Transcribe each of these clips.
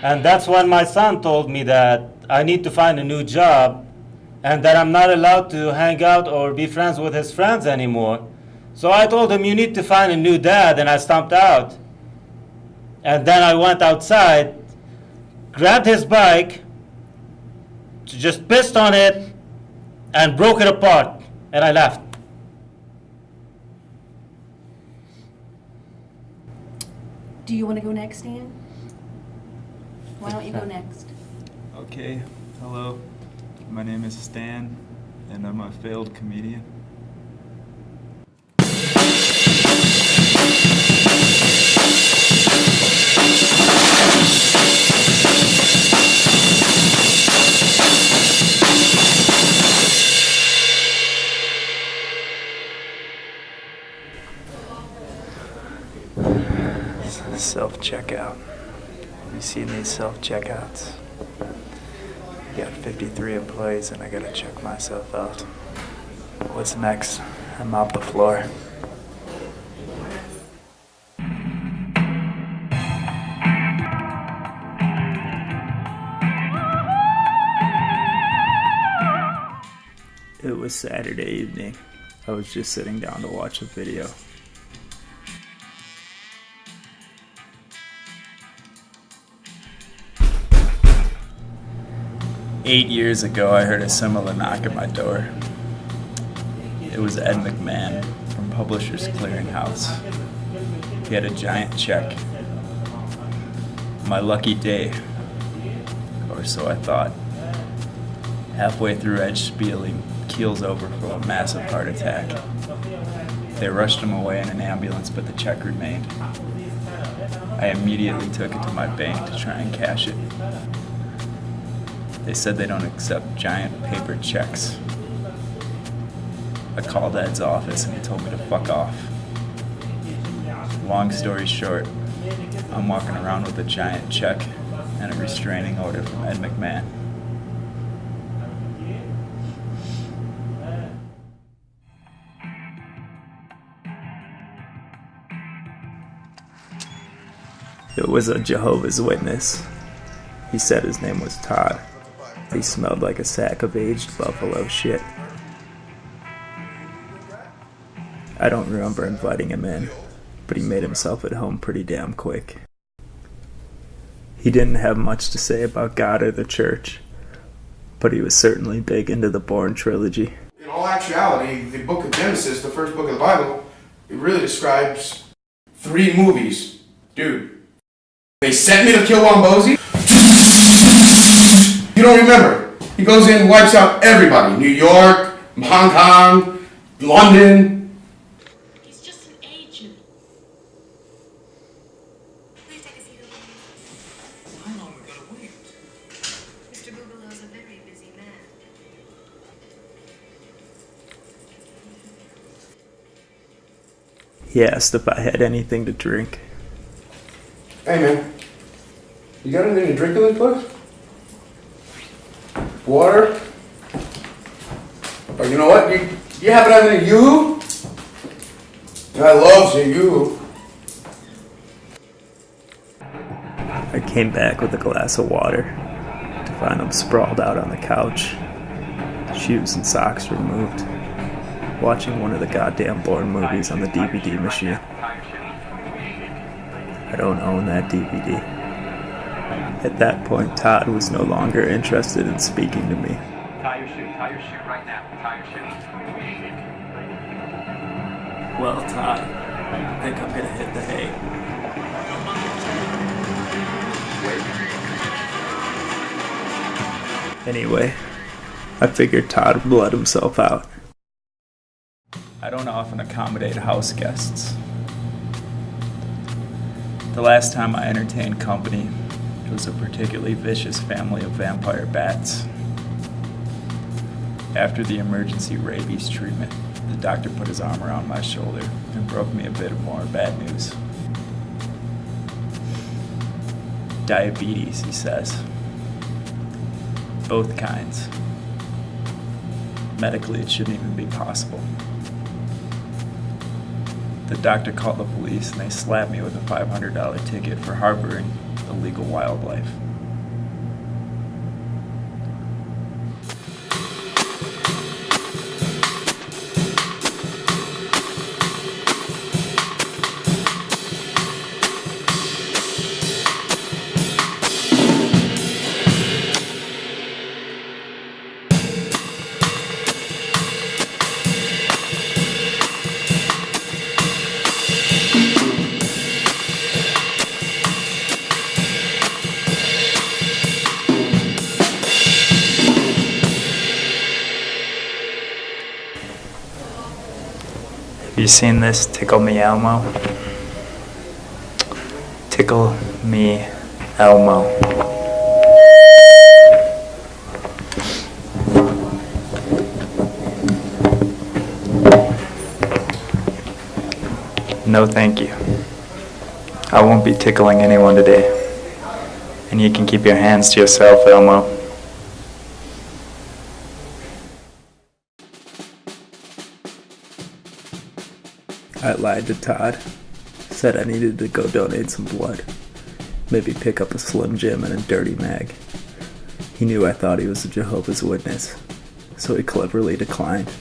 And that's when my son told me that I need to find a new job and that I'm not allowed to hang out or be friends with his friends anymore. So I told him, you need to find a new dad, and I stomped out. And then I went outside, grabbed his bike, just pissed on it, and broke it apart, and I left. Do you want to go next, Dan? Why don't you go next? Okay, hello. My name is Stan, and I'm a failed comedian. Self-checkout. Have you seen these self-checkouts? You got 53 employees and I gotta check myself out. What's next? I mop the floor. It was Saturday evening. I was just sitting down to watch a video. "8 years ago, I heard a similar knock at my door. It was Ed McMahon from Publishers Clearinghouse. He had a giant check. My lucky day, or so I thought. Halfway through Ed's spiel, he keels over from a massive heart attack. They rushed him away in an ambulance, but the check remained. I immediately took it to my bank to try and cash it. They said they don't accept giant paper checks. I called Ed's office and he told me to fuck off. Long story short, I'm walking around with a giant check and a restraining order from Ed McMahon. It was a Jehovah's Witness. He said his name was Todd. He smelled like a sack of aged buffalo shit. I don't remember inviting him in, but he made himself at home pretty damn quick. He didn't have much to say about God or the church, but he was certainly big into the Bourne trilogy. In all actuality, the book of Genesis, the first book of the Bible, it really describes 3 movies. Dude, they sent me to kill Wombosi. You don't remember. He goes in and wipes out everybody. New York, Hong Kong, London. He's just an agent. Please take a seat over here. How long we gotta wait? Mr. Boogaloo's a very busy man. He asked if I had anything to drink. Hey man, you got anything to drink in this place? Water? Or you know what? You happen to have any Yoo-hoo? I love some Yoo-hoo. I came back with a glass of water to find him sprawled out on the couch, shoes and socks removed, watching one of the goddamn Bourne movies on the DVD machine. I don't own that DVD. At that point, Todd was no longer interested in speaking to me. Tie your shoe right now. Tie your shoe. Well, Todd, I think I'm gonna hit the hay. Anyway, I figured Todd would let himself out. I don't often accommodate house guests. The last time I entertained company, it was a particularly vicious family of vampire bats. After the emergency rabies treatment, the doctor put his arm around my shoulder and broke me a bit of more bad news. Diabetes, he says. Both kinds. Medically, it shouldn't even be possible. The doctor called the police and they slapped me with a $500 ticket for harboring illegal wildlife. You seen this Tickle Me Elmo? Tickle Me Elmo. No thank you. I won't be tickling anyone today. And you can keep your hands to yourself, Elmo. I lied to Todd. Said I needed to go donate some blood. Maybe pick up a Slim Jim and a Dirty Mag. He knew I thought he was a Jehovah's Witness, so he cleverly declined.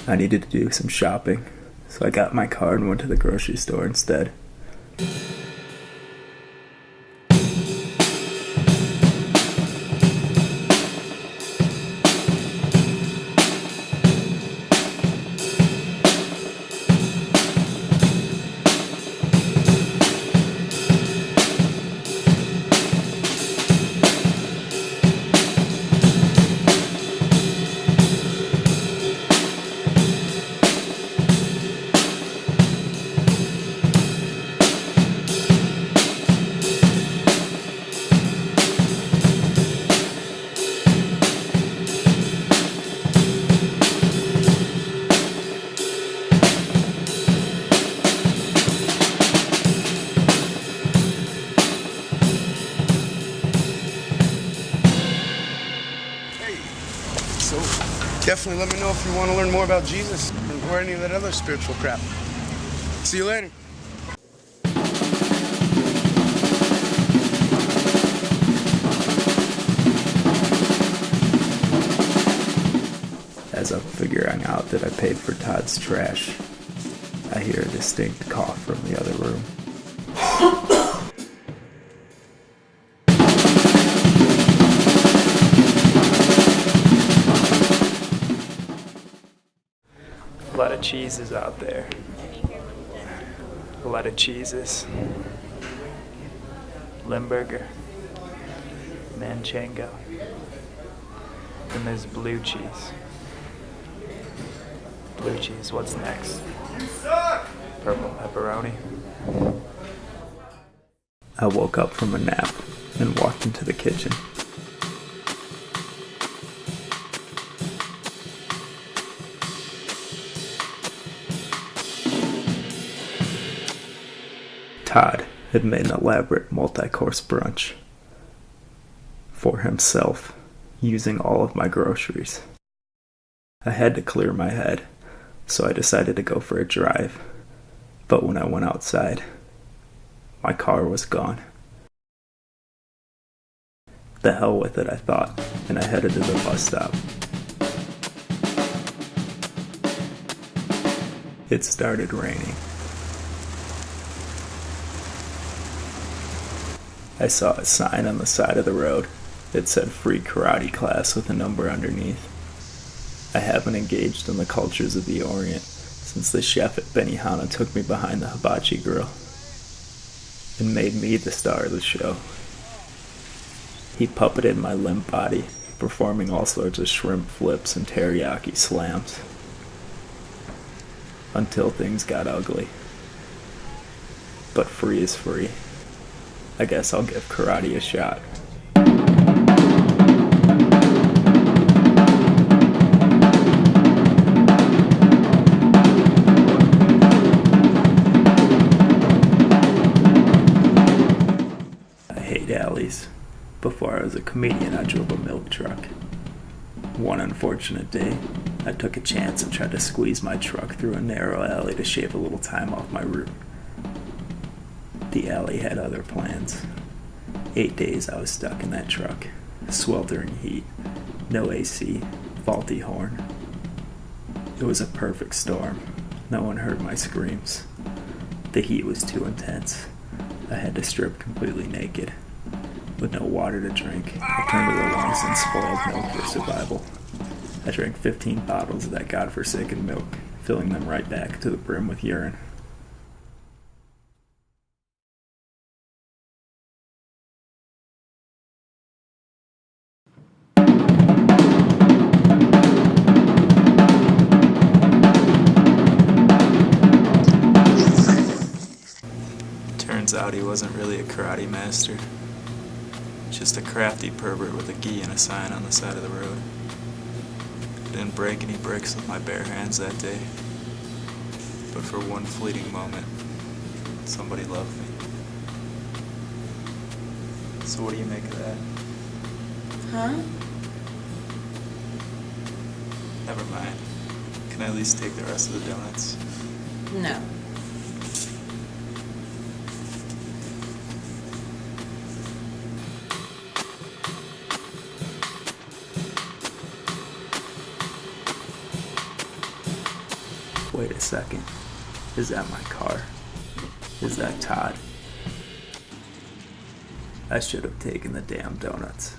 I needed to do some shopping, so I got my car and went to the grocery store instead. So, definitely let me know if you want to learn more about Jesus or any of that other spiritual crap. See you later. As I'm figuring out that I paid for Todd's trash, I hear a distinct cough from the other room. A lot of cheeses out there. A lot of cheeses. Limburger. Manchego. Then there's blue cheese. Blue cheese, what's next? Purple pepperoni. I woke up from a nap and walked into the kitchen. Todd had made an elaborate multi-course brunch for himself, using all of my groceries. I had to clear my head, so I decided to go for a drive. But when I went outside, my car was gone. The hell with it, I thought, and I headed to the bus stop. It started raining. I saw a sign on the side of the road. It said free karate class with a number underneath. I haven't engaged in the cultures of the Orient since the chef at Benihana took me behind the hibachi grill and made me the star of the show. He puppeted my limp body, performing all sorts of shrimp flips and teriyaki slams. Until things got ugly. But free is free. I guess I'll give karate a shot. I hate alleys. Before I was a comedian, I drove a milk truck. One unfortunate day, I took a chance and tried to squeeze my truck through a narrow alley to shave a little time off my route. The alley had other plans. 8 days I was stuck in that truck. Sweltering heat, no AC, faulty horn. It was a perfect storm. No one heard my screams. The heat was too intense. I had to strip completely naked. With no water to drink, I turned to the lungs and spoiled milk for survival. I drank 15 bottles of that godforsaken milk, filling them right back to the brim with urine. Turns out he wasn't really a karate master. Just a crafty pervert with a gi and a sign on the side of the road. I didn't break any bricks with my bare hands that day. But for one fleeting moment, somebody loved me. So what do you make of that? Huh? Never mind. Can I at least take the rest of the donuts? No. Wait a second. Is that my car? Is that Todd? I should have taken the damn donuts.